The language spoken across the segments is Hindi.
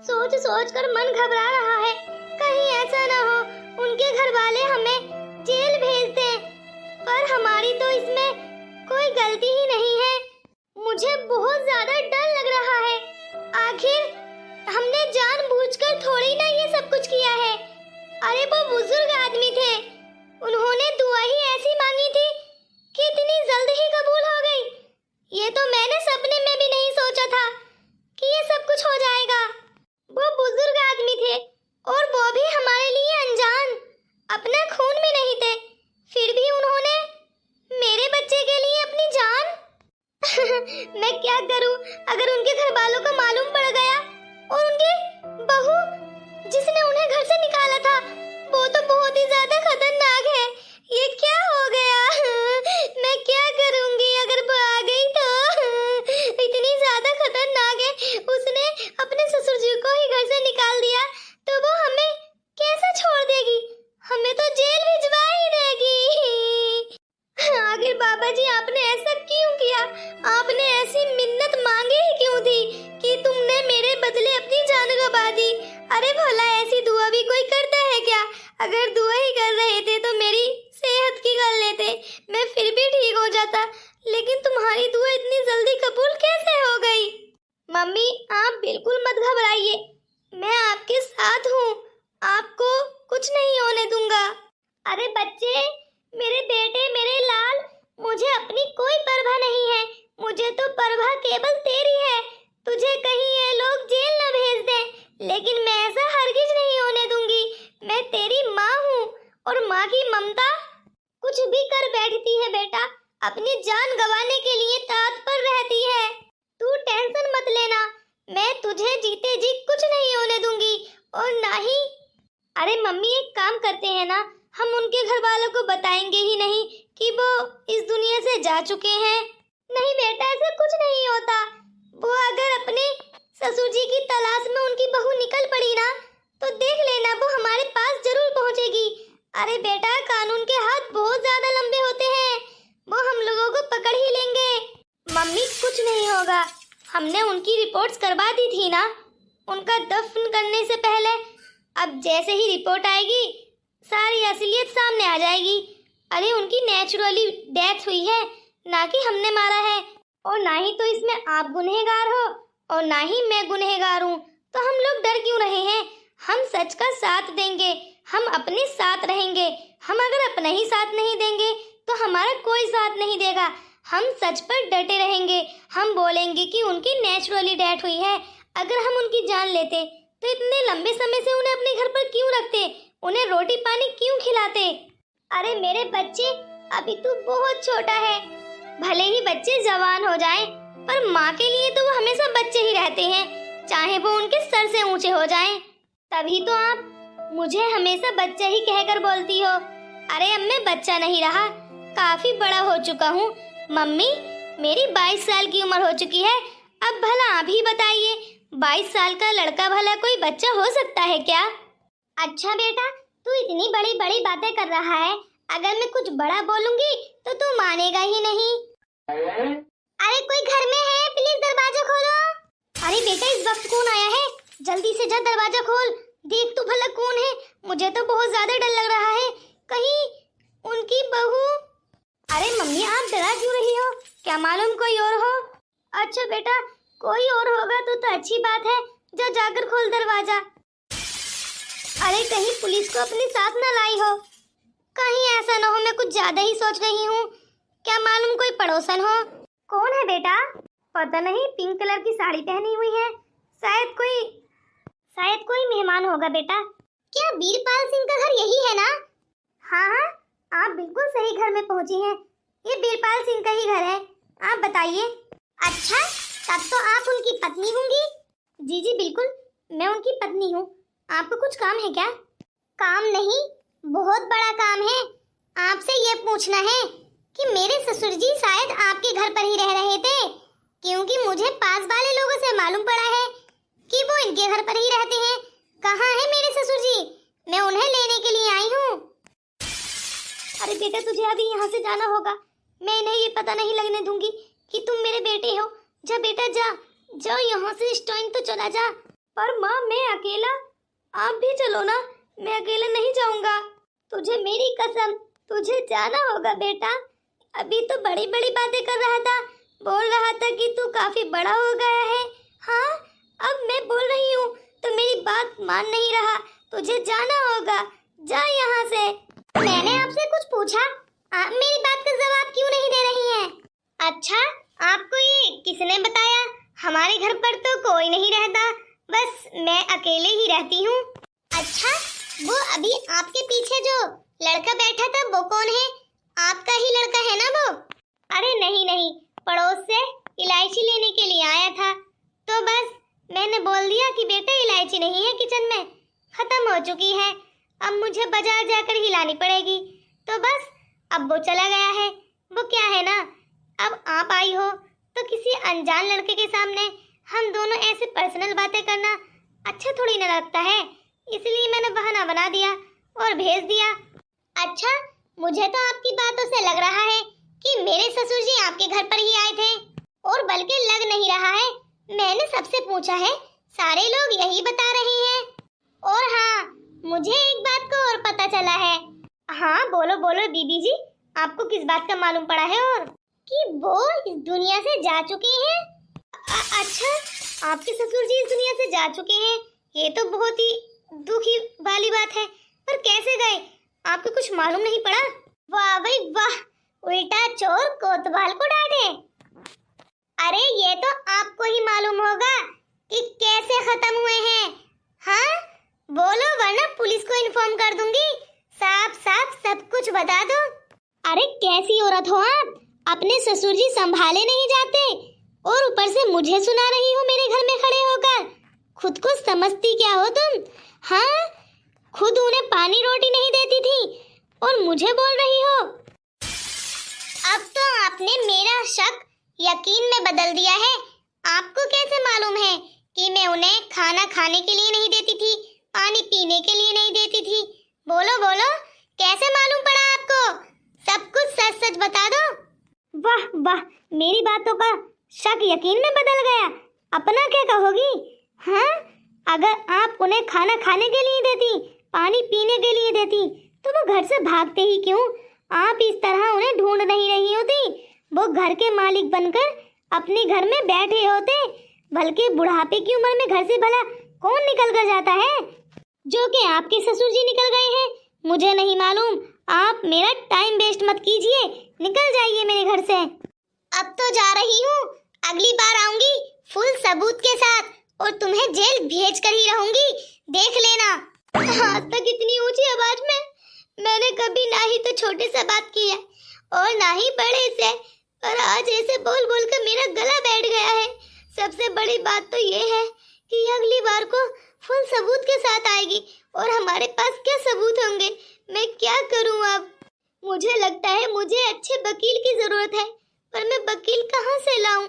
सोच सोच कर मन घबरा रहा है, कहीं ऐसा ना हो उनके घर वाले हमें जेल भेज दें। पर हमारी तो इसमें कोई गलती ही नहीं है। मुझे बहुत ज्यादा डर लग रहा है। आखिर हमने जानबूझकर थोड़ी ना ये सब कुछ किया है। अरे वो बुजुर्ग आदमी थे, उन्होंने दुआ ही ऐसी मांगी थी कि इतनी जल्द ही कबूल हो गई। ये तो मैंने सपने में भी नहीं सोचा था कि ये सब कुछ हो जाएगा। वो बुजुर्ग आदमी थे और वो भी हमारे लिए अनजान, अपना खून भी नहीं थे, फिर भी उन्होंने मेरे बच्चे के लिए अपनी जान मैं क्या करूं अगर उनके घर वालों को मालूम पड़ गया। और उनकी बहू जिसने उन्हें घर से निकाला था, वो तो बहुत ही ज्यादा खतरनाक है। ये क्या हो गया मैं क्या करूंगी अगर वो आ गई तो इतनी ज्यादा खतरनाक है। उसने अपने ससुर जी को ही घर से निकाल दिया तो वो हमें कैसे छोड़ देगी, हमें तो जेल भिजवा ही देगी। आखिर बाबा जी आपने ऐसा क्यों किया? आपने ऐसी मिन्नत मांगी ही क्यों थी कि तुमने मेरे बदले अपनी जान गवा दी? अरे भला ऐसी दुआ भी कोई करता है क्या? अगर दुआ ही कर रहे थे तो मेरी सेहत की कर लेते, मैं फिर भी ठीक हो जाता। लेकिन तुम्हारी दुआ इतनी जल्दी कबूल कैसे हो गई? मम्मी आप बिल्कुल मत घबराइए, मैं आपके साथ हूँ, आपको कुछ नहीं होने दूंगा। अरे बच्चे, मेरे बेटे, मेरे लाल, मुझे अपनी कोई परवाह नहीं है। मुझे तो परवाह केवल तेरी है, तुझे कहीं ये लोग जेल न भेज दें। लेकिन मैं ऐसा हरगिज नहीं होने दूंगी। मैं तेरी माँ हूँ और माँ की ममता कुछ भी कर बैठती है बेटा, अपनी जान गंवाने के लिए तत्पर रहती है। तू टेंशन मत लेना, मैं तुझे जीते जी कुछ नहीं होने दूंगी। और ना ही अरे मम्मी एक काम करते हैं ना, हम उनके घर वालों को बताएंगे ही नहीं कि वो इस दुनिया से जा चुके हैं। नहीं बेटा, ऐसा कुछ नहीं होता। वो अगर अपने ससुर जी की तलाश में उनकी बहू निकल पड़ी ना, तो देख लेना वो हमारे पास जरूर पहुंचेगी। अरे बेटा, कानून के हाथ बहुत ज्यादा लंबे होते हैं, वो हम लोगों को पकड़ ही लेंगे। मम्मी कुछ नहीं होगा, हमने उनकी रिपोर्ट्स करवा दी थी ना उनका दफन करने से पहले। अब जैसे ही रिपोर्ट आएगी सारी असलियत सामने आ जाएगी। अरे उनकी नेचुरली डेथ हुई है, ना कि हमने मारा है। और ना ही तो इसमें आप गुनहगार हो और ना ही मैं गुनहगार हूँ, तो हम लोग डर क्यों रहे हैं? हम सच का साथ देंगे, हम अपने साथ रहेंगे। हम अगर अपना ही साथ नहीं देंगे तो हमारा कोई साथ नहीं देगा। हम सच पर डटे रहेंगे, हम बोलेंगे कि उनकी नेचुरली डेथ हुई है। अगर हम उनकी जान लेते तो इतने लंबे समय से उन्हें अपने घर पर क्यों रखते, उन्हें रोटी पानी क्यों खिलाते? अरे मेरे बच्चे, अभी तू बहुत छोटा है, भले ही बच्चे जवान हो जाएं, पर माँ के लिए तो वो हमेशा बच्चे ही रहते हैं, चाहे वो उनके सर से ऊंचे हो जाएं। तभी तो आप मुझे हमेशा बच्चा ही कहकर बोलती हो। अरे अब मैं बच्चा नहीं रहा, काफी बड़ा हो चुका हूँ। मम्मी, मेरी 22 साल की उम्र हो चुकी है। अब भला आप ही बताइए, 22 साल का लड़का भला कोई बच्चा हो सकता है क्या? अच्छा बेटा, तू इतनी बड़ी बड़ी बातें कर रहा है, अगर मैं कुछ बड़ा बोलूंगी तो तू मानेगा ही नहीं। अरे कोई घर में है, प्लीज दरवाजा खोलो। अरे बेटा, इस वक्त कौन आया है? जल्दी से जा दरवाजा खोल, देख तू भला कौन है। मुझे तो बहुत ज्यादा डर लग रहा है, कहीं उनकी बहू। अरे मम्मी आप डरा क्यों रही हो? क्या मालूम कोई और हो? अच्छा बेटा, कोई और होगा तो अच्छी बात है, जा जाकर खोल दरवाजा। अरे कहीं पुलिस को अपने साथ न लाई हो, कहीं ऐसा न हो मैं कुछ ज्यादा ही सोच रही हूँ। क्या मालूम कोई पड़ोसन हो। कौन है बेटा? पता नहीं, पिंक कलर की साड़ी पहनी हुई है, शायद कोई मेहमान होगा बेटा। क्या बीरपाल सिंह का घर यही है ना? हाँ हाँ, आप बिल्कुल सही घर में पहुंची हैं, ये बीरपाल सिंह का ही घर है। आप बताइए। अच्छा, तब तो आप उनकी पत्नी होंगी। जी जी बिल्कुल, मैं उनकी पत्नी हूँ। आपको कुछ काम है क्या? काम नहीं, बहुत बड़ा काम है। आपसे ये पूछना है कि मेरे ससुर जी शायद आपके घर पर ही रह रहे थे, क्योंकि मुझे पास वाले लोगों से मालूम पड़ा है कि वो इनके घर पर ही रहते हैं। कहाँ है मेरे ससुर जी? मैं उन्हें लेने के लिए आई हूँ। अरे बेटा, तुझे अभी यहाँ से जाना होगा, मैं इन्हें ये पता नहीं लगने दूंगी कि तुम मेरे बेटे हो। जा बेटा जा, जाओ यहाँ से, इस टाइम तो चला जा। पर माँ मैं अकेला, आप भी चलो ना, मैं अकेला नहीं जाऊंगा। तुझे मेरी कसम, तुझे जाना होगा बेटा। अभी तो बड़ी बड़ी बातें कर रहा था, बोल रहा था कि तू काफी बड़ा हो गया है। हाँ, अब मैं बोल रही हूँ तो मेरी बात मान नहीं रहा। तुझे जाना होगा, जा यहाँ से। मैंने आपसे कुछ पूछा, आप मेरी बात का जवाब क्यों नहीं दे रही हैं? अच्छा, आपको ये किसने बताया? हमारे घर पर तो कोई नहीं रहता, बस मैं अकेले ही रहती हूँ। अच्छा, वो अभी आपके पीछे जो लड़का बैठा था वो कौन है? आपका ही लड़का है ना वो? अरे नहीं नहीं, पड़ोस से इलायची लेने के लिए आया था, तो बस मैंने बोल दिया कि बेटा इलायची नहीं है किचन में, खत्म हो चुकी है, अब मुझे बाजार जाकर ही लानी पड़ेगी। तो बस अब वो चला गया है। वो क्या है ना, अब आप आई हो तो किसी अनजान लड़के के सामने हम दोनों ऐसे पर्सनल बातें करना अच्छा थोड़ी ना लगता है, इसलिए मैंने बहाना बना दिया और भेज दिया। अच्छा, मुझे तो आपकी बातों से लग रहा है कि मेरे ससुर जी आपके घर पर ही आए थे, और बल्कि लग नहीं रहा है, मैंने सबसे पूछा है, सारे लोग यही बता रहे हैं। और हाँ, मुझे एक बात को और पता चला है। हाँ बोलो बोलो बीबी जी, आपको किस बात का मालूम पड़ा है? और कि वो इस दुनिया से जा चुके हैं। अच्छा, आपके ससुर जी इस दुनिया से जा चुके हैं, ये तो बहुत ही दुखी वाली बात है, पर कैसे गए? आपको कुछ मालूम नहीं पड़ा? वाह भाई वाह, उल्टा चोर कोतवाल को डांटे। अरे ये तो आपको ही मालूम होगा कि कैसे खत्म हुए हैं। हाँ बोलो, वरना पुलिस को इन्फॉर्म कर दूंगी, साफ साफ सब कुछ बता दो। अरे कैसी औरत हो आप, अपने ससुर जी संभाले नहीं जाते और ऊपर से मुझे सुना रही हो मेरे घर में खड़े होकर। खुद को समझती क्या हो तुम? हाँ, खुद उन्हें पानी रोटी नहीं देती थी और मुझे बोल रही हो। अब तो आपने मेरा शक यकीन में बदल दिया है। आपको कैसे मालूम है कि मैं उन्हें खाना खाने के लिए नहीं देती थी, पानी पीने के लिए नहीं देती थी? बोलो बोलो, कैसे मालूम पड़ा आपको? सब कुछ सच सच बता दो। वाह वाह, मेरी बातों का शक यकीन में बदल गया। अपना क्या कहोगी? हाँ, अगर आप उन्हें खाना खाने के लिए देती, पानी पीने के लिए देती, तो वो घर से भागते ही क्यों? आप इस तरह उन्हें ढूंढ नहीं रही होती, वो घर के मालिक बनकर अपने घर में बैठे होते। बल्कि बुढ़ापे की उम्र में घर से भला कौन निकल कर जाता है? जो कि आपके ससुर जी निकल गए हैं, मुझे नहीं मालूम। आप मेरा टाइम वेस्ट मत कीजिए, निकल जाइए मेरे घर से। अब तो जा रही हूँ, अगली बार आऊंगी फुल सबूत के साथ और तुम्हें जेल भेज कर ही रहूंगी, देख लेना। आज तक इतनी ऊंची आवाज में मैंने कभी ना ही तो छोटे से बात की है और ना ही बड़े से, पर आज ऐसे बोल बोल कर मेरा गला बैठ गया है। सबसे बड़ी बात तो ये है कि अगली बार को फुल सबूत के साथ आएगी और हमारे पास क्या सबूत होंगे? मैं क्या करूं अब? मुझे लगता है मुझे अच्छे वकील की जरूरत है, पर मैं वकील कहाँ से लाऊं?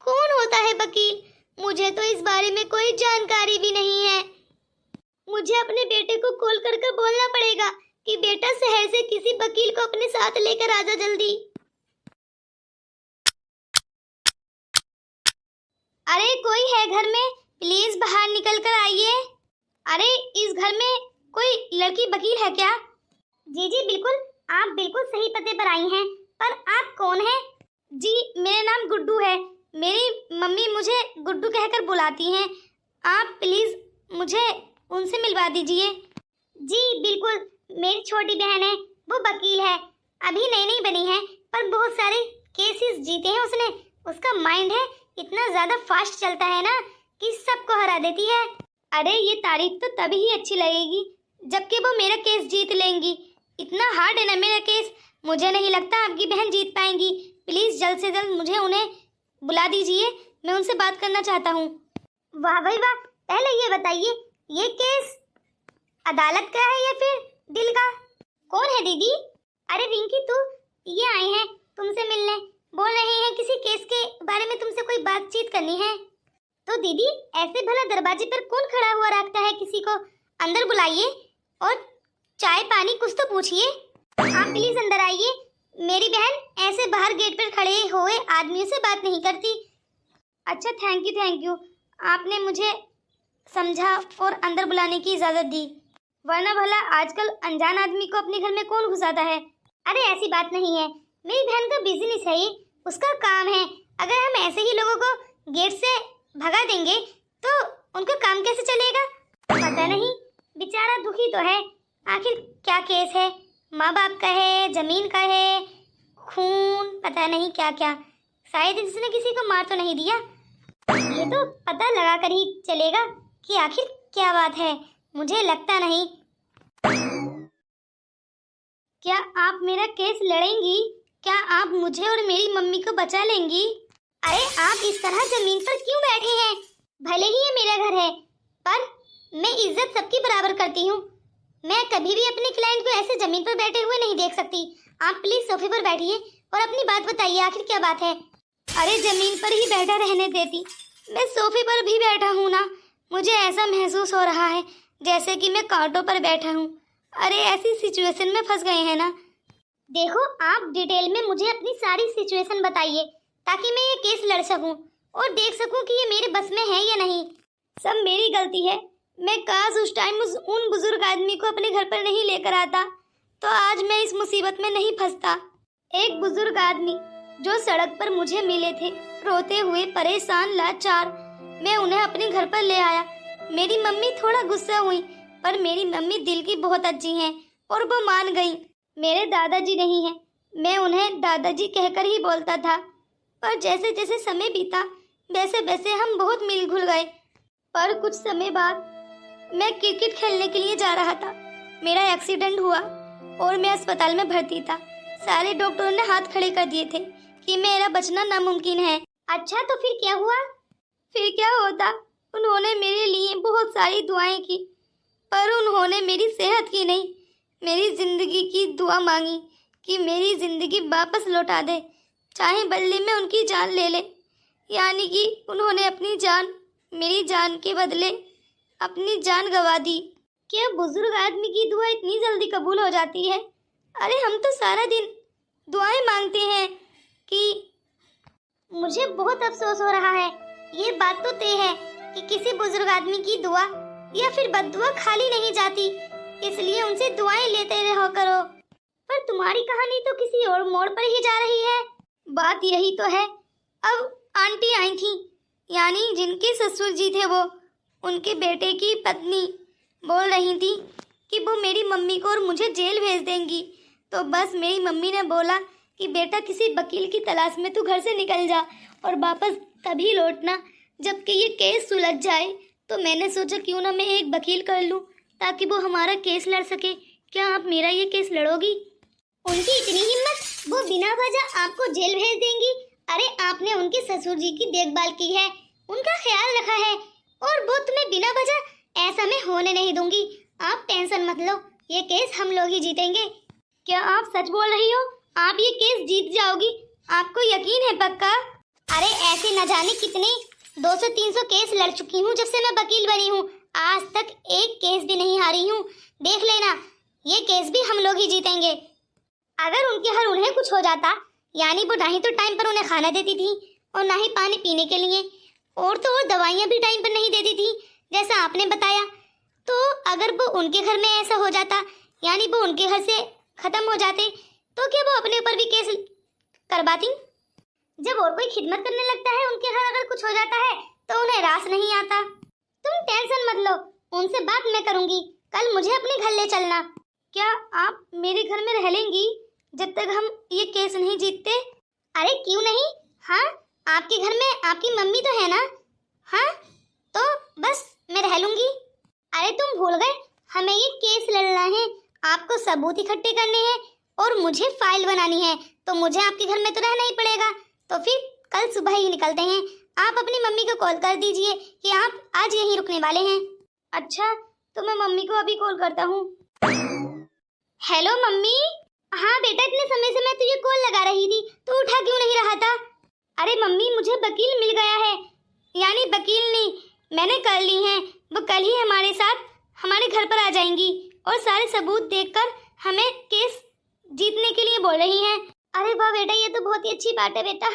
कौन होता है वकील? मुझे तो इस बारे में कोई जानकारी भी नहीं है। मुझे अपने बेटे को कॉल कर कर बोलना पड़ेगा कि बेटा शहर से किसी वकील को अपने साथ लेकर आजा जल्दी। अरे कोई है घर में? प्लीज बाहर निकल कर आइए। अरे इस घर में कोई लड़की वकील है क्या? जी जी बिल्कुल, आप बिल्कुल सही पते पर आई हैं, पर आप कौन हैं? जी मेरा नाम गुड्डू है, मेरी मम्मी मुझे गुड्डू कहकर बुलाती हैं। आप प्लीज मुझे उनसे मिलवा दीजिए। जी बिल्कुल, मेरी छोटी बहन है, वो वकील है, अभी नई नई बनी है, पर बहुत सारे केसेस जीते हैं उसने। उसका माइंड है इतना ज्यादा फास्ट चलता है ना कि सबको हरा देती है। अरे ये तारीफ तो तभी ही अच्छी लगेगी जबकि वो मेरा केस जीत लेंगी। इतना हार्ड है ना मेरा केस, मुझे नहीं लगता आपकी बहन जीत पाएंगी। प्लीज जल्द से जल्द मुझे उन्हें बुला दीजिए, मैं उनसे बात करना चाहता हूँ। वाह भाई वाह, पहले ये बताइए ये केस अदालत का है या फिर दिल का? कौन है दीदी? अरे रिंकी तू, ये आए हैं तुमसे मिलने, बोल रहे हैं किसी केस के बारे में तुमसे कोई बातचीत करनी है। तो दीदी ऐसे भला दरवाजे पर कौन खड़ा हुआ रखता है किसी को? अंदर बुलाइए और चाय पानी कुछ तो पूछिए। आप प्लीज अंदर आइए, मेरी बहन ऐसे बाहर गेट पर खड़े हुए आदमियों से बात नहीं करती। अच्छा थैंक यू, आपने मुझे समझा और अंदर बुलाने की इजाज़त दी, वरना भला आजकल अनजान आदमी को अपने घर में कौन घुसाता है। अरे ऐसी बात नहीं है, मेरी बहन का बिजनेस है ये, उसका काम है। अगर हम ऐसे ही लोगों को गेट से भगा देंगे तो उनका काम कैसे चलेगा। पता नहीं, बेचारा दुखी तो है। आखिर क्या केस है, माँ बाप का है, जमीन का है, खून, पता नहीं क्या क्या। शायद इसने किसी को मार तो नहीं दिया। ये तो पता लगा कर ही चलेगा कि आखिर क्या बात है। मुझे लगता नहीं। क्या आप मेरा केस लड़ेंगी? क्या आप मुझे और मेरी मम्मी को बचा लेंगी? अरे आप इस तरह जमीन पर क्यों बैठे हैं? भले ही ये मेरा घर है, पर मैं इज्जत सबकी बराबर करती हूँ। मैं कभी भी अपने क्लाइंट को ऐसे जमीन पर बैठे हुए नहीं देख सकती। आप प्लीज सोफे पर बैठिए और अपनी बात बताइए, आखिर क्या बात है। अरे जमीन पर ही बैठा रहने देती, मैं सोफे पर भी बैठा हूँ ना। मुझे ऐसा महसूस हो रहा है जैसे कि मैं कांटों पर बैठा हूँ। अरे ऐसी सिचुएशन में फंस गए हैं ना। देखो, आप डिटेल में मुझे अपनी सारी सिचुएशन बताइए ताकि मैं ये केस लड़ सकूं और देख सकूं कि ये मेरे बस में है या नहीं। सब मेरी गलती है। मैं काश उस टाइम उन बुजुर्ग आदमी को अपने घर पर नहीं लेकर आता तो आज मैं इस मुसीबत में नहीं फंसता। एक बुजुर्ग आदमी जो सड़क पर मुझे मिले थे, रोते हुए, परेशान, लाचार। मैं उन्हें अपने घर पर ले आया। मेरी मम्मी थोड़ा गुस्सा हुई, पर मेरी मम्मी दिल की बहुत अच्छी हैं और वो मान गई। मेरे दादाजी नहीं हैं, मैं उन्हें दादाजी कहकर ही बोलता था। पर जैसे जैसे समय बीता वैसे वैसे हम बहुत मिल घुल गए। पर कुछ समय बाद मैं क्रिकेट खेलने के लिए जा रहा था। मेरा एक्सीडेंट हुआ और मैं अस्पताल में भर्ती था। सारे डॉक्टरों ने हाथ खड़े कर दिए थे कि मेरा बचना नामुमकिन है। अच्छा, तो फिर क्या हुआ? फिर क्या होता, उन्होंने मेरे लिए बहुत सारी दुआएं की, पर उन्होंने मेरी सेहत की नहीं, मेरी जिंदगी की दुआ मांगी कि मेरी जिंदगी वापस लौटा दे, चाहे बदले में उनकी जान ले ले। यानी कि उन्होंने अपनी जान मेरी जान के बदले अपनी जान गंवा दी। क्या बुजुर्ग आदमी की दुआ इतनी जल्दी कबूल हो जाती है? अरे हम तो सारा दिन दुआएं मांगते हैं कि मुझे बहुत अफसोस हो रहा है। ये बात तो तय है कि किसी बुजुर्ग आदमी की दुआ या फिर बद्दुआ खाली नहीं जाती, इसलिए उनसे दुआएं लेते रहो करो। पर तुम्हारी कहानी तो किसी और मोड़ पर ही जा रही है। बात यही तो है। अब आंटी आई थी, यानी जिनके ससुर जी थे वो, उनके बेटे की पत्नी बोल रही थी कि वो मेरी मम्मी को और मुझे जेल भेज देंगी। तो बस मेरी मम्मी ने बोला कि बेटा किसी वकील की तलाश में तू घर से निकल जा और वापस तभी लौटना जबकि ये केस सुलझ जाए। तो मैंने सोचा क्यों ना मैं एक वकील कर लूँ ताकि वो हमारा केस लड़ सके। क्या आप मेरा ये केस लड़ोगी? उनकी इतनी हिम्मत, वो बिना वजह आपको जेल भेज देंगी? अरे आपने उनके ससुर जी की देखभाल की है, उनका ख्याल रखा है और वो तुम्हें बिना वजह ऐसा मैं होने नहीं दूंगी। आप टेंशन मत लो, ये केस हम लोग ही जीतेंगे। क्या आप सच बोल रही हो? आप ये केस जीत जाओगी? आपको यकीन है पक्का? अरे ऐसे न जाने कितने 200-300 केस लड़ चुकी हूँ जब से मैं वकील बनी हूँ। आज तक एक केस भी नहीं हारी हूँ। देख लेना, ये केस भी हम लोग ही जीतेंगे। अगर उनके हर उन्हें कुछ हो जाता, यानी वो ना ही तो टाइम पर उन्हें खाना देती थी और ना ही पानी पीने के लिए, और तो और दवाइयाँ भी टाइम पर नहीं देती थी जैसा आपने बताया, तो अगर वो उनके घर में ऐसा हो जाता, यानी वो उनके घर से खत्म हो जाते, तो क्या वो अपने ऊपर भी केस करवाती? जब और कोई खिदमत करने लगता है उनके घर अगर कुछ हो जाता है तो उन्हें रास नहीं आता। तुम टेंशन मत लो, उनसे बात मैं करूंगी। कल मुझे अपने घर ले चलना। क्या आप मेरे घर में रह लेंगी जब तक हम ये केस नहीं जीतते? अरे क्यों नहीं, हाँ आपके घर में आपकी मम्मी तो है ना? हाँ तो बस मैं रह लूंगी। अरे तुम भूल गए, हमें ये केस लड़ना है, आपको सबूत इकट्ठे करने हैं और मुझे फाइल बनानी है, तो मुझे आपके घर में तो रहना ही पड़ेगा। तो फिर कल सुबह ही निकलते हैं। आप अपनी मम्मी को कॉल कर दीजिए कि आप आज यहीं रुकने वाले हैं। अच्छा, तो मैं मम्मी को अभी कॉल करता हूँ। Hello mummy. हाँ बेटा, इतने समय से मैं तुझे कॉल लगा रही थी, तो उठा क्यों नहीं रहा था? अरे मम्मी, मुझे वकील मिल गया है, यानी वकील नहीं, मैंने कर ली हैं। वो कल ही हमारे साथ हमारे घर पर आ जाएंगी और सारे सबूत देखकर हमें केस जीतने के लिए बोल रही हैं। अरे वाह बेटा, ये तो बहुत ही अच्छी बात है बेटा,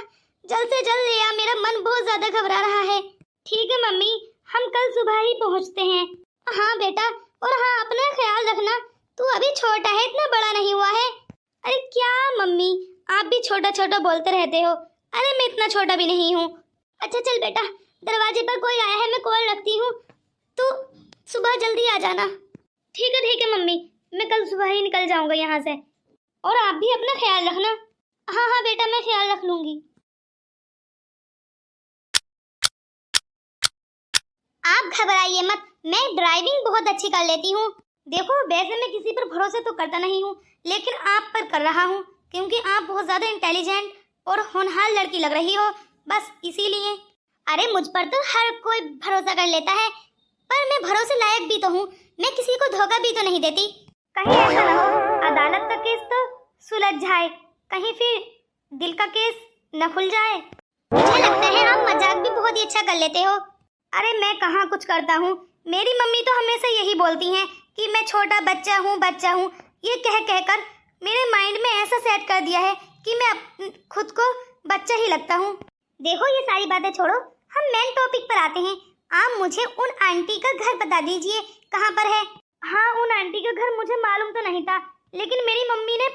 जल्द से जल्द ले आ, मेरा मन बहुत ज्यादा घबरा रहा है। ठीक है मम्मी, हम कल सुबह ही पहुंचते हैं। हाँ बेटा, और हाँ अपना ख्याल रखना, तू अभी छोटा है, इतना बड़ा नहीं हुआ है। अरे क्या मम्मी, आप भी छोटा छोटा बोलते रहते हो। अरे मैं इतना छोटा भी नहीं हूँ। अच्छा चल बेटा, दरवाजे पर कोई आया है, मैं कॉल रखती हूँ, तू सुबह जल्दी आ जाना। ठीक है मम्मी, मैं कल सुबह ही निकल जाऊंगा यहाँ से। और आप भी अपना ख्याल रखना। हाँ हाँ बेटा, मैं ख्याल रख लूंगी। आप घबराइए मत, मैं ड्राइविंग बहुत अच्छी कर लेती हूँ। देखो वैसे मैं किसी पर भरोसा तो करता नहीं हूँ, लेकिन आप पर कर रहा हूँ, क्योंकि आप बहुत ज्यादा इंटेलिजेंट और होनहार लड़की लग रही हो, बस इसीलिए। अरे मुझ पर तो हर कोई भरोसा कर लेता है, पर मैं भरोसे लायक भी तो हूँ, मैं किसी को धोखा भी तो नहीं देती। कहीं ऐसा ना हो अदालत का केस तो सुलझ जाए, कहीं फिर दिल का केस न खुल जाए। मुझे लगता है आप मजाक भी बहुत ही अच्छा कर लेते हो। अरे मैं कहाँ कुछ करता हूँ, मेरी मम्मी तो हमेशा यही बोलती हैं कि मैं छोटा बच्चा हूँ। ये कह कहकर मेरे माइंड में ऐसा सेट कर दिया है कि मैं खुद को बच्चा ही लगता हूँ। देखो ये सारी बातें छोड़ो, हम मेन टॉपिक पर आते हैं। आप मुझे उन आंटी का घर बता दीजिए, कहाँ पर है? हाँ उन आंटी का घर मुझे मालूम तो नहीं था, लेकिन मेरी मम्मी ने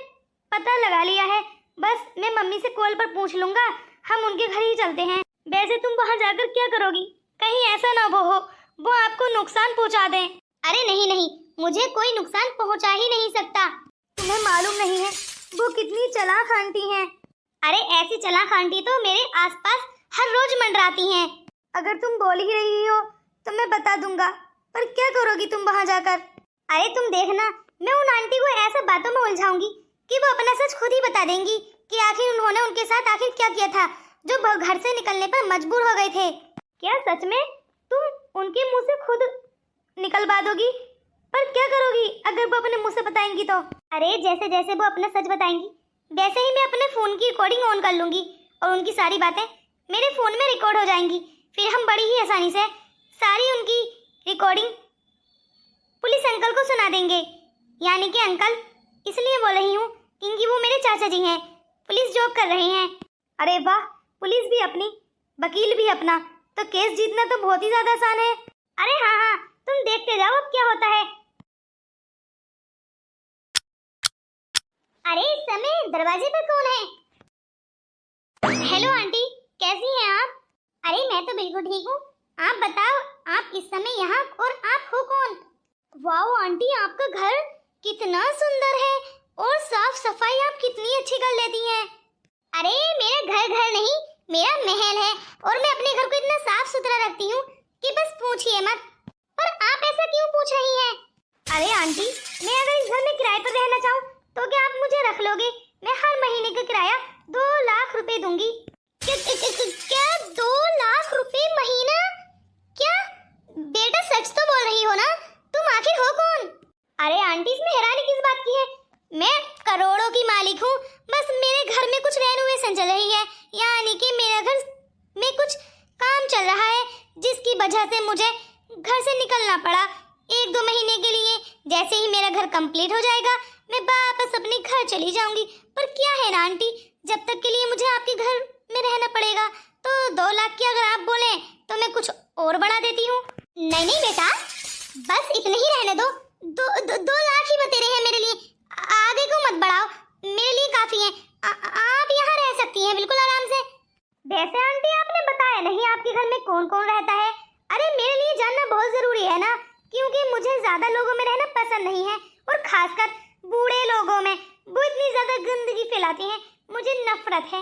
पता लगा लिया है। बस मैं मम्मी से कॉल पर पूछ लूंगा, हम उनके घर ही चलते हैं। वैसे तुम वहाँ जाकर क्या करोगी? कहीं ऐसा ना वो आपको नुकसान पहुँचा दें। अरे नहीं, मुझे कोई नुकसान पहुँचा ही नहीं सकता। तुम्हें मालूम नहीं है वो कितनी चालाक आंटी हैं। अरे ऐसी चालाक आंटी तो मेरे आसपास हर रोज मंडराती हैं। अगर तुम बोल ही रही हो तो मैं बता दूंगा, पर क्या करोगी तुम वहाँ जाकर? अरे तुम देखना, मैं उन आंटी को ऐसा बातों में उलझाऊंगी कि वो अपना सच खुद ही बता देंगी कि आखिर उन्होंने उनके साथ आखिर क्या किया था, जो घर से निकलने पर मजबूर हो गए थे। क्या सच में तुम उनके मुंह से खुद निकलवा दोगी? पर क्या करोगी अगर वो अपने मुंह से बताएंगी तो? अरे जैसे जैसे वो अपना सच बताएंगी वैसे ही मैं अपने फोन की रिकॉर्डिंग ऑन कर लूंगी और उनकी सारी बातें मेरे फोन में रिकॉर्ड हो जाएंगी। फिर हम बड़ी ही आसानी से सारी उनकी रिकॉर्डिंग पुलिस अंकल को सुना देंगे। यानी कि अंकल इसलिए बोल रही हूँ क्योंकि वो मेरे चाचा जी हैं, पुलिस जॉब कर रहे हैं। अरे वाह, पुलिस भी अपनी, वकील भी अपना, तो केस जीतना तो बहुत ही ज्यादा आसान है। अरे हाँ, तुम देखते जाओ अब क्या होता है। अरे इस समय दरवाजे पर कौन है? हेलो आंटी, कैसी हैं आप? अरे मैं तो बिल्कुल ठीक हूँ, आप बताओ आप इस समय यहाँ, और आप हो कौन? वाओ आंटी, आपका घर कितना सुंदर है और साफ सफाई आप कितनी अच्छी कर लेती हैं। अरे मेरा घर नहीं, मेरा महल है और मैं अपने घर को इतना साफ सुथरा रखती हूँ कि बस पूछिए मत। पर आप ऐसा क्यों पूछ रही हैं? अरे आंटी, मैं अगर इस घर में किराए पर रहना चाहूँ तो क्या आप मुझे रख लोगे? मैं हर महीने का किराया 2 लाख रुपए दूंगी। क्या 2 लाख रुपए महीना? क्या बेटा सच तो बोल रही हो ना? तुम आखिर हो कौन? अरे आंटी, इसमें हैरानी किस बात की है? मैं करोड़ों की मालिक हूँ, बस मेरे घर में कुछ रेनोवेशन चल रही है, यानी कि मेरे घर में कुछ काम चल रहा है जिसकी वजह से मुझे घर से निकलना पड़ा 1-2 महीने के लिए। जैसे ही मेरा घर कंप्लीट हो जाएगा मैं वापस अपने घर चली जाऊंगी। पर क्या है ना आंटी, जब तक के लिए मुझे आपके घर में रहना पड़ेगा, तो 2 लाख की अगर आप बोले तो मैं कुछ और बढ़ा देती हूँ। नहीं बेटा, बस इतने ही रहने दो। 2 लाख ही बतेरे हैं मेरे लिए, आगे को मत बढ़ाओ, मेरे लिए काफी है। आप यहाँ रह सकती हैं बिल्कुल आराम से। वैसे आंटी आपने बताया नहीं आपके घर में कौन कौन रहता है? अरे मेरे लिए जानना बहुत जरूरी है ना, क्योंकि मुझे ज्यादा लोगों में रहना पसंद नहीं है, और खासकर बूढ़े लोगों में। वो इतनी ज्यादा गंदगी फैलाते हैं, मुझे नफरत है।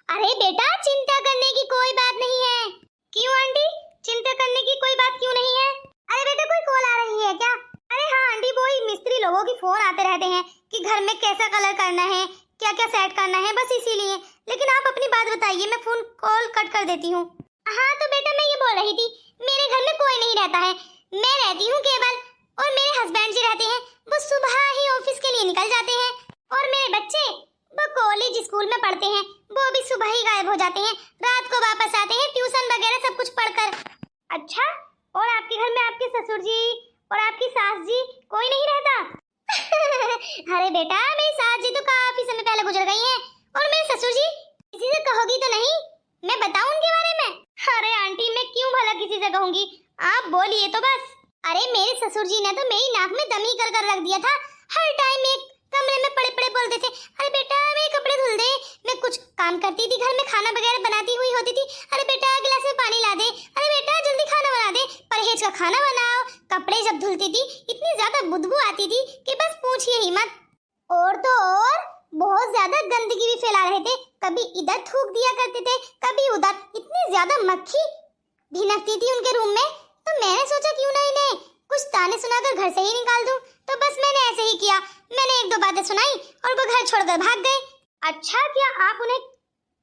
अरे बेटा, चिंता करने की कोई बात नहीं है। क्यों आंटी, चिंता करने की कोई बात क्यों नहीं है? अरे बेटा, कोई कॉल आ रही है क्या? अरे हाँ आंटी, वो ही मिस्त्री लोगों की फोन आते रहते हैं कि घर में कैसा कलर करना है, क्या क्या सेट करना है, बस इसीलिए। लेकिन आप अपनी बात बताइए, मैं फोन कॉल कट कर देती हूँ। हाँ तो बेटा, मैं ये बोल रही थी, मेरे घर में कोई नहीं रहता है, मैं रहती हूँ केवल, और मेरे हस्बैंड जी रहते हैं, वो सुबह ही ऑफिस के लिए निकल जाते हैं, और मेरे बच्चे वो कॉलेज स्कूल में पढ़ते हैं, वो भी सुबह ही गायब हो जाते हैं, रात को वापस आते हैं ट्यूशन वगैरह सब कुछ पढ़कर। अच्छा, और आपके घर में आपके ससुर जी और आपकी सास जी कोई नहीं रहता? अरे बेटा, मेरी सास जी तो काफी समय पहले गुजर गई हैं, और मेरे ससुर जी किसी से कहोगी तो नहीं? मैं बताऊं उनके बारे में? अरे आंटी, मैं क्यों भला किसी से कहूंगी, आप बोलिए तो बस। अरे मेरे ससुर जी ने तो मेरी नाक में दम ही कर रख दिया था। हर टाइम एक कमरे में पड़े पड़े बोलते थे, अरे बेटा मेरे कपड़े धुल दे। मैं कुछ काम करती थी घर में, खाना वगैरह बनाती हुई होती थी, अरे बेटा गिलास में पानी ला दे, अरे बेटा जल्दी खाना बना दे, परहेज का खाना बनाओ। कपड़े जब धुलती थी इतनी ज्यादा बदबू आती थी कि बस पूछिए ही मत। और तो और बहुत ज्यादा गंदगी भी फैला रहे थे, कभी इधर थूक दिया करते थे, कभी उधर। इतनी ज्यादा मक्खी भिनकती थी उनके रूम में, तो मैंने सोचा क्यों ना इन्हें कुछ ताने सुनाकर घर से ही निकाल दूं। तो बस मैंने ऐसे ही किया। मैंने एक दो बातें सुनाई और वो घर छोड़कर भाग गए। अच्छा, क्या आप उन्हें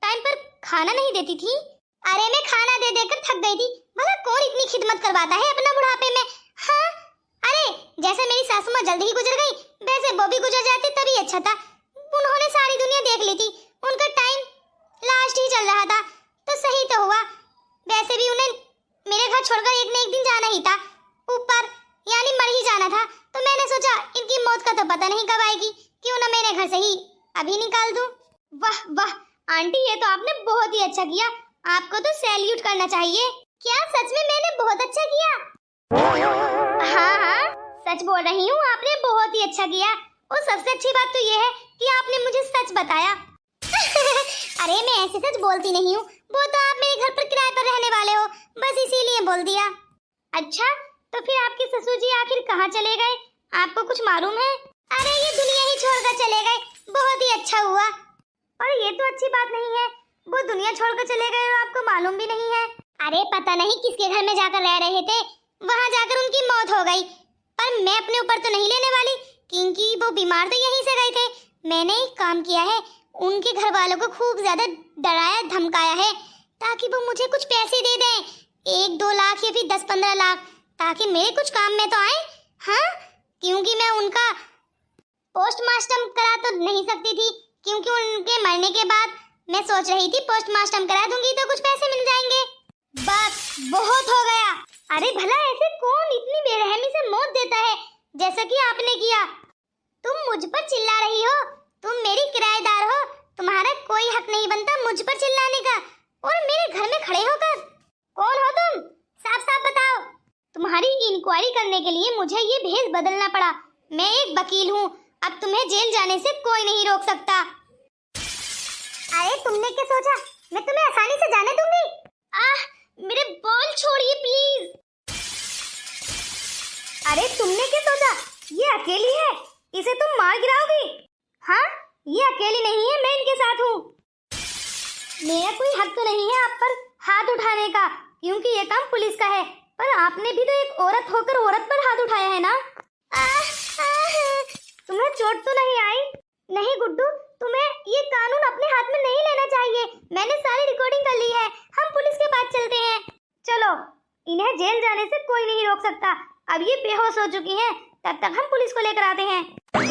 टाइम पर खाना नहीं देती थी? अरे मैं खाना दे देकर थक गई थी। भला कौन इतनी खिदमत करवाता है अपना बुढ़ापे में? हाँ, अरे जैसे मेरी सासू माँ जल्दी ही गुजर गई, वैसे वो भी गुजर जाते तभी अच्छा था। उन्होंने सारी दुनिया देख ली थी, उनका टाइम लास्ट ही चल रहा था, तो सही तो हुआ। वैसे भी उन्हें मेरे घर छोड़कर एक न एक दिन जाना ही था, ऊपर यानी मर ही जाना था। तो मैंने सोचा इनकी मौत का तो पता नहीं कब आएगी, क्यों ना मैंने घर से ही अभी निकाल दूं। वाह वाह आंटी, ये तो आपने बहुत ही अच्छा किया, आपको तो सैल्यूट करना चाहिए। क्या सच में मैंने बहुत अच्छा किया? हाँ हाँ सच बोल रही हूँ, आपने बहुत ही अच्छा किया। और सबसे अच्छी बात तो ये है कि आपने मुझे सच बताया। अरे मैं ऐसे सच बोलती नहीं हूँ, वो तो आप मेरे घर पर किराए पर रहने वाले हो, बस इसीलिए बोल दिया। अच्छा, तो फिर आपके ससुर जी आखिर कहाँ चले गए, आपको कुछ मालूम है? अरे ये दुनिया ही छोड़कर चले गए, बहुत ही अच्छा हुआ। और ये तो अच्छी बात नहीं है, वो दुनिया छोड़कर चले गए और आपको मालूम भी नहीं है। अरे पता नहीं किसके घर में जाकर रह रहे थे, वहाँ जाकर उनकी मौत हो गई। पर मैं अपने ऊपर तो नहीं लेने वाली, क्योंकि वो बीमार तो यहीं से गए थे। मैंने एक काम किया है, उनके घर वालों को खूब ज्यादा डराया धमकाया है, ताकि वो मुझे कुछ पैसे दे दें, 1-2 लाख या फिर 10-15 लाख, ताकि मेरे कुछ काम में तो आए। हाँ, क्योंकि मैं उनका पोस्टमार्टम करा तो नहीं सकती थी, क्योंकि उनके मरने के बाद मैं सोच रही थी पोस्टमार्टम करा दूंगी तो कुछ पैसे मिल जाएंगे। बस बहुत हो गया। अरे भला ऐसे कौन इतनी बेरहमी से मौत देता है जैसा कि आपने किया? तुम मुझ पर चिल्ला रही हो, तुम मेरी किराएदार हो, तुम्हारा कोई हक नहीं बनता मुझ पर चिल्लाने का। और मेरे घर में खड़े होकर कौन हो तुम? साफ साफ बताओ। तुम्हारी इंक्वायरी करने के लिए मुझे ये भेष बदलना पड़ा। मैं एक वकील हूँ, अब तुम्हें जेल जाने से कोई नहीं रोक सकता। अरे तुमने क्या सोचा मैं तुम्हें आसानी से जाने दूंगी? मेरे बॉल छोड़िए प्लीज। अरे तुमने क्या सोचा ये अकेली है, इसे तुम मार गिराओगी? हाँ, ये अकेली नहीं है, मैं इनके साथ हूँ। मेरा कोई हक तो नहीं है आप पर हाथ उठाने का, क्योंकि ये काम पुलिस का है। पर आपने भी तो एक औरत होकर औरत पर हाथ उठाया है ना? तुम्हें चोट तो नहीं आई? नहीं गुड्डू, तुम्हें ये कानून अपने हाथ में नहीं लेना चाहिए। मैंने सारी रिकॉर्डिंग कर ली है, हम पुलिस के पास चलते हैं। चलो, इन्हें जेल जाने से कोई नहीं रोक सकता। अब ये बेहोश हो चुकी हैं, तब तक हम पुलिस को लेकर आते हैं।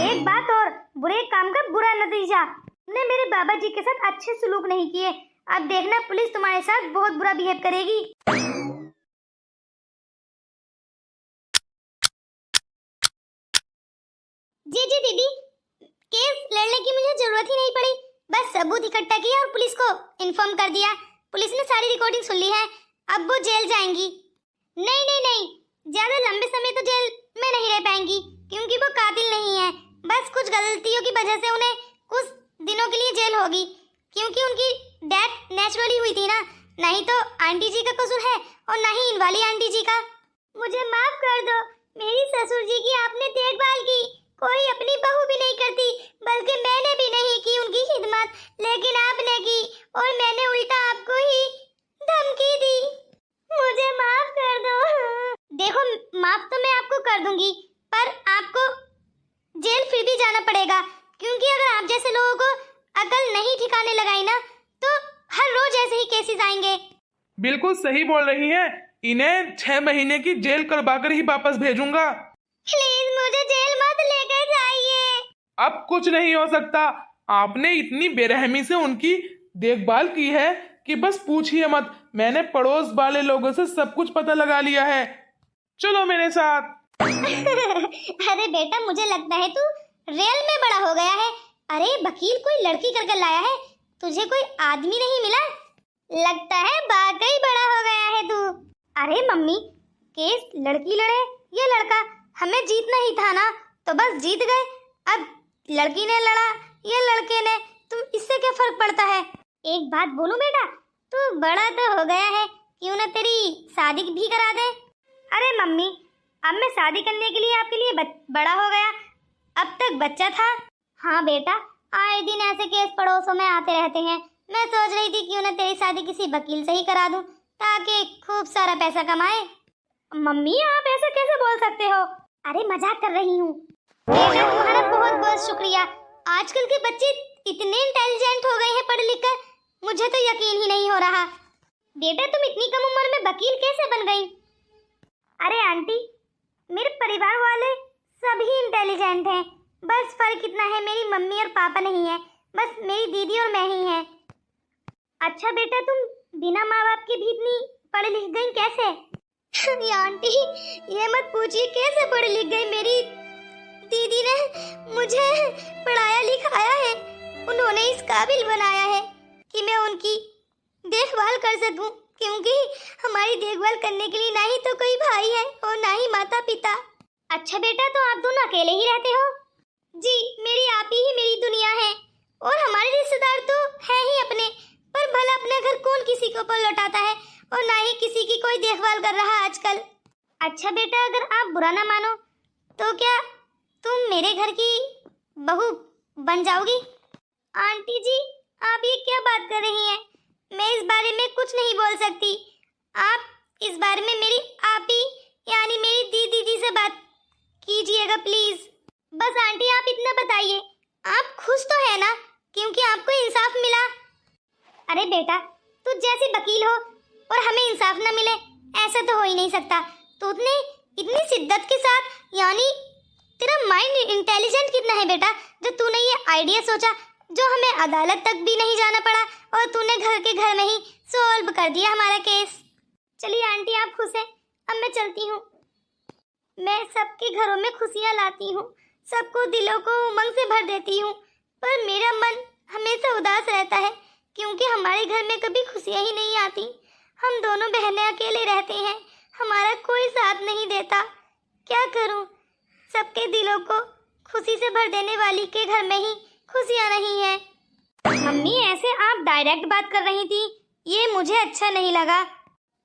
एक बात और, बुरे काम का बुरा नतीजा। तुमने मेरे बाबा जी के साथ अच्छे सलूक नहीं किए, अब देखना पुलिस तुम्हारे साथ बहुत बुरा बिहेव करेगी। जी जी दीदी, केस लड़ने की मुझे जरूरत ही नहीं पड़ी, बस सबूत इकट्ठा किया और पुलिस को इन्फॉर्म कर दिया। पुलिस ने सारी रिकॉर्डिंग सुन ली है, अब वो जेल जाएंगी। नहीं नहीं नहीं, ज्यादा लंबे समय तो जेल में नहीं रह पाएंगी, क्योंकि वो कातिल नहीं है। बस कुछ गलतियों की वजह से उन्हें कुछ दिनों के लिए जेल होगी, क्योंकि उनकी डेथ नेचुरली हुई थी ना। नहीं तो आंटी जी का कसूर है और ना ही इन वाली आंटी जी का। मुझे माफ कर दो, मेरी ससुर जी की आपने देखभाल की, कोई अपनी बहू भी नहीं करती, बल्कि मैंने भी नहीं की उनकी खिदमत, लेकिन आपने की और मैंने उल्टा आपको ही धमकी दी। मुझे माफ कर दो। देखो, माफ तो मैं आपको कर दूंगी, पर आपको जेल फिर भी जाना पड़ेगा, क्योंकि अगर आप जैसे लोगों को अकल नहीं ठिकाने लगाई ना, तो हर रोज ऐसे ही केसेस आएंगे। बिल्कुल सही बोल रही हैं, इन्हें 6 महीने की जेल करवाकर ही वापस भेजूंगा। प्लीज मुझे जेल मत लेकर जाइए। अब कुछ नहीं हो सकता, आपने इतनी बेरहमी से उनकी देखभाल की है कि बस पूछिए मत। मैंने पड़ोस वाले लोगों से सब कुछ पता लगा लिया है, चलो मेरे साथ। अरे बेटा, मुझे लगता है तू रियल में बड़ा हो गया है। अरे वकील कोई लड़की करके लाया है, तुझे कोई आदमी नहीं मिला? लगता है वाकई बड़ा हो गया है तू। अरे मम्मी, केस लड़की लड़े या लड़का, हमें जीतना ही था ना, तो बस जीत गए। अब लड़की ने लड़ा या लड़के ने, तुम इससे क्या फर्क पड़ता है। एक बात बोलूं बेटा, तू बड़ा तो हो गया है, क्यों ना तेरी शादी भी करा दे। अरे मम्मी, अब मैं शादी करने के लिए आपके लिए बड़ा हो गया, अब तक बच्चा था। हाँ बेटा, आए दिन ऐसे केस पड़ोसों में आते रहते हैं। मैं सोच रही थी क्यों ना तेरी शादी किसी वकील से ही करा दूं, ताकि खूब सारा पैसा कमाए। मम्मी, आप ऐसा कैसे बोल सकते हो। अरे मजाक कर रही हूँ बेटा, तुम्हारा बहुत बहुत शुक्रिया। आजकल के बच्चे इतने इंटेलिजेंट हो गए हैं पढ़ लिख कर, मुझे तो यकीन ही नहीं हो रहा। बेटा, तुम इतनी कम उम्र में वकील कैसे बन गई। अरे आंटी, मेरे परिवार वाले सभी इंटेलिजेंट हैं, बस फर्क इतना है मेरी मम्मी और पापा नहीं है, बस मेरी दीदी और मैं ही हैं। अच्छा बेटा, तुम बिना माँ बाप के भी इतनी पढ़ लिख गई कैसे। आंटी, ये मत पूछिए कैसे पढ़ लिख गई। मेरी दीदी ने मुझे पढ़ाया लिखाया है, उन्होंने इस काबिल बनाया है कि मैं उनकी देखभाल कर सकूं, क्योंकि हमारी देखभाल करने के लिए ना ही तो कोई भाई है और ना ही माता पिता। अच्छा बेटा, तो आप दोनों अकेले ही रहते हो। जी, मेरी आप ही मेरी दुनिया है, और हमारे रिश्तेदार तो है ही अपने, पर भला अपने घर कौन किसी को पर लौटाता है, और ना ही किसी की कोई देखभाल कर रहा है आजकल। अच्छा बेटा, अगर आप बुरा ना मानो तो क्या तुम मेरे घर की बहू बन जाओगी। आंटी जी, आप ये क्या बात कर रही हैं, मैं इस बारे में कुछ नहीं बोल सकती। आप इस बारे में मेरी आप ही यानी मेरी दीदी जी से बात कीजिएगा प्लीज। बस आंटी, आप इतना बताइए, आप खुश तो है ना, क्योंकि आपको इंसाफ मिला। अरे बेटा, तू जैसे वकील हो और हमें इंसाफ न मिले, ऐसा तो हो ही नहीं सकता। तूने इतनी शिद्दत के साथ, यानी तेरा माइंड इंटेलिजेंट कितना है बेटा, जो तूने ये आइडिया सोचा, जो हमें अदालत तक भी नहीं जाना पड़ा, और तूने घर के घर में ही सॉल्व कर दिया हमारा केस। चलिए आंटी, आप खुश हैं, अब मैं चलती हूँ। मैं सबके घरों में खुशियाँ लाती हूँ, सबको दिलों को उमंग से भर देती हूँ, पर मेरा मन हमेशा उदास रहता है, क्योंकि हमारे घर में कभी खुशियाँ ही नहीं आती। हम दोनों बहनें अकेले रहते हैं, हमारा कोई साथ नहीं देता। क्या करूँ, सबके दिलों को खुशी से भर देने वाली के घर में ही खुशियाँ नहीं है। मम्मी, ऐसे आप डायरेक्ट बात कर रही थी, ये मुझे अच्छा नहीं लगा।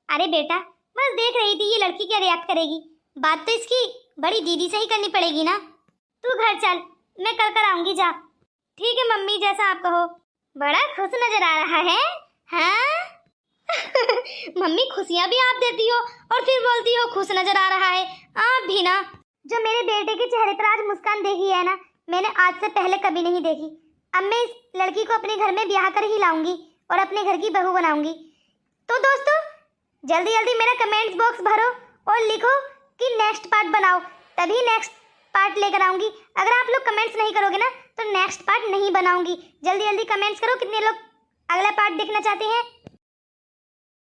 अरे बेटा, बस देख रही थी ये लड़की क्या रिएक्ट करेगी, बात तो इसकी बड़ी दीदी से ही करनी पड़ेगी ना। तू घर चल, मैं कल कर आऊंगी, जा। ठीक है मम्मी, जैसा आप कहो। बड़ा खुश नजर आ रहा है, हाँ? मम्मी, खुशियाँ भी आप देती हो और फिर बोलती हो खुश नजर आ रहा है। आप भी ना, जो मेरे बेटे के चेहरे पर आज मुस्कान देखी है ना, मैंने आज से पहले कभी नहीं देखी। अब मैं इस लड़की को अपने घर में ब्याह कर ही लाऊंगी और अपने घर की बहू बनाऊंगी। तो दोस्तों, जल्दी जल्दी मेरा कमेंट्स बॉक्स भरो और लिखो कि नेक्स्ट पार्ट बनाओ, तभी नेक्स्ट पार्ट लेकर आऊंगी। अगर आप लोग कमेंट्स नहीं करोगे ना, तो नेक्स्ट पार्ट नहीं बनाऊंगी। जल्दी जल्दी कमेंट्स करो कितने लोग अगला पार्ट देखना चाहते हैं।